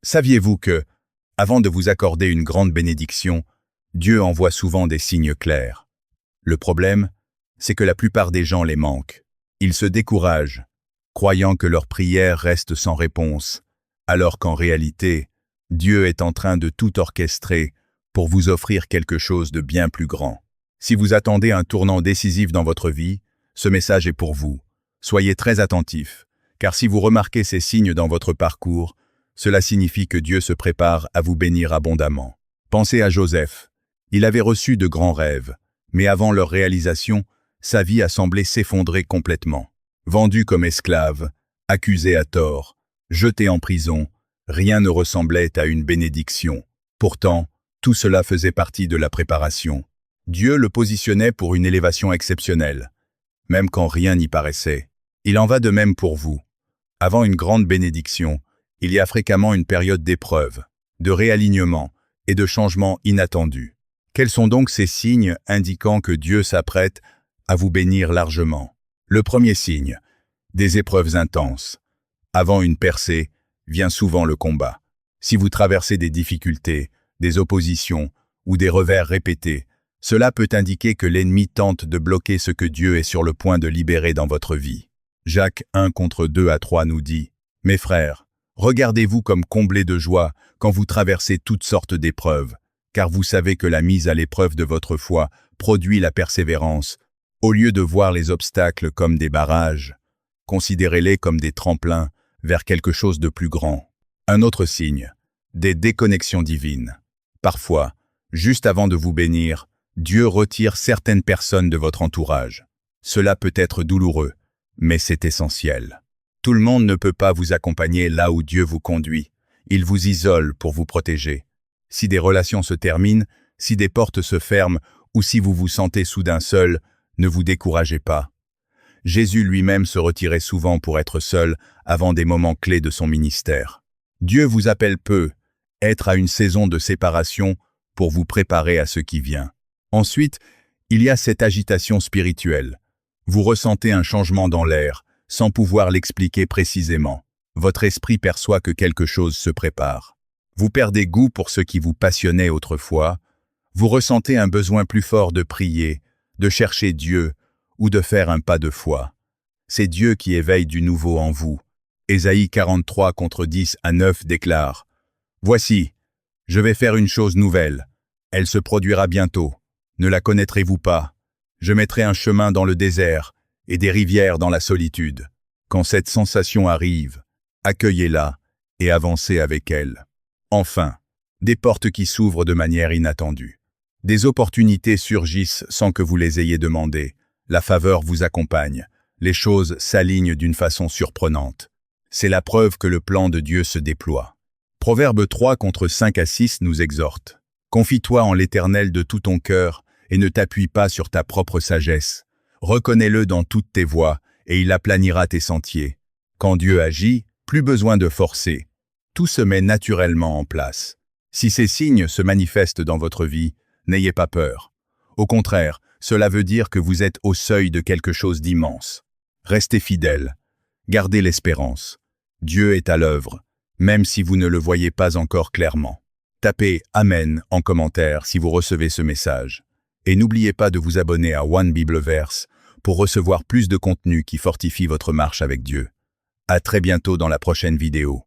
Saviez-vous que, avant de vous accorder une grande bénédiction, Dieu envoie souvent des signes clairs? Le problème, c'est que la plupart des gens les manquent. Ils se découragent, croyant que leurs prières restent sans réponse, alors qu'en réalité, Dieu est en train de tout orchestrer pour vous offrir quelque chose de bien plus grand. Si vous attendez un tournant décisif dans votre vie, ce message est pour vous. Soyez très attentifs, car si vous remarquez ces signes dans votre parcours, cela signifie que Dieu se prépare à vous bénir abondamment. Pensez à Joseph. Il avait reçu de grands rêves, mais avant leur réalisation, sa vie a semblé s'effondrer complètement. Vendu comme esclave, accusé à tort, jeté en prison, rien ne ressemblait à une bénédiction. Pourtant, tout cela faisait partie de la préparation. Dieu le positionnait pour une élévation exceptionnelle, même quand rien n'y paraissait. Il en va de même pour vous. Avant une grande bénédiction, il y a fréquemment une période d'épreuve, de réalignement et de changement inattendus. Quels sont donc ces signes indiquant que Dieu s'apprête à vous bénir largement? Le premier signe, des épreuves intenses. Avant une percée, vient souvent le combat. Si vous traversez des difficultés, des oppositions ou des revers répétés, cela peut indiquer que l'ennemi tente de bloquer ce que Dieu est sur le point de libérer dans votre vie. Jacques 1:2-3 nous dit « Mes frères, regardez-vous comme comblés de joie quand vous traversez toutes sortes d'épreuves, car vous savez que la mise à l'épreuve de votre foi produit la persévérance. Au lieu de voir les obstacles comme des barrages, considérez-les comme des tremplins vers quelque chose de plus grand. » Un autre signe, des déconnexions divines. Parfois, juste avant de vous bénir, Dieu retire certaines personnes de votre entourage. Cela peut être douloureux, mais c'est essentiel. Tout le monde ne peut pas vous accompagner là où Dieu vous conduit. Il vous isole pour vous protéger. Si des relations se terminent, si des portes se ferment ou si vous vous sentez soudain seul, ne vous découragez pas. Jésus lui-même se retirait souvent pour être seul avant des moments clés de son ministère. Dieu vous appelle peu, être à une saison de séparation pour vous préparer à ce qui vient. Ensuite, il y a cette agitation spirituelle. Vous ressentez un changement dans l'air, sans pouvoir l'expliquer précisément. Votre esprit perçoit que quelque chose se prépare. Vous perdez goût pour ce qui vous passionnait autrefois. Vous ressentez un besoin plus fort de prier, de chercher Dieu ou de faire un pas de foi. C'est Dieu qui éveille du nouveau en vous. Ésaïe 43:10-9 déclare « Voici, je vais faire une chose nouvelle. Elle se produira bientôt. Ne la connaîtrez-vous pas? Je mettrai un chemin dans le désert et des rivières dans la solitude. Quand cette sensation arrive, accueillez-la et avancez avec elle. » Enfin, des portes qui s'ouvrent de manière inattendue. Des opportunités surgissent sans que vous les ayez demandées. La faveur vous accompagne. Les choses s'alignent d'une façon surprenante. C'est la preuve que le plan de Dieu se déploie. Proverbe 3:5-6 nous exhorte. « Confie-toi en l'Éternel de tout ton cœur et ne t'appuie pas sur ta propre sagesse. Reconnais-le dans toutes tes voies et il aplanira tes sentiers. » Quand Dieu agit, plus besoin de forcer. Tout se met naturellement en place. Si ces signes se manifestent dans votre vie, n'ayez pas peur. Au contraire, cela veut dire que vous êtes au seuil de quelque chose d'immense. Restez fidèles. Gardez l'espérance. Dieu est à l'œuvre, même si vous ne le voyez pas encore clairement. Tapez « Amen » en commentaire si vous recevez ce message. Et n'oubliez pas de vous abonner à One Bible Verse pour recevoir plus de contenu qui fortifie votre marche avec Dieu. À très bientôt dans la prochaine vidéo.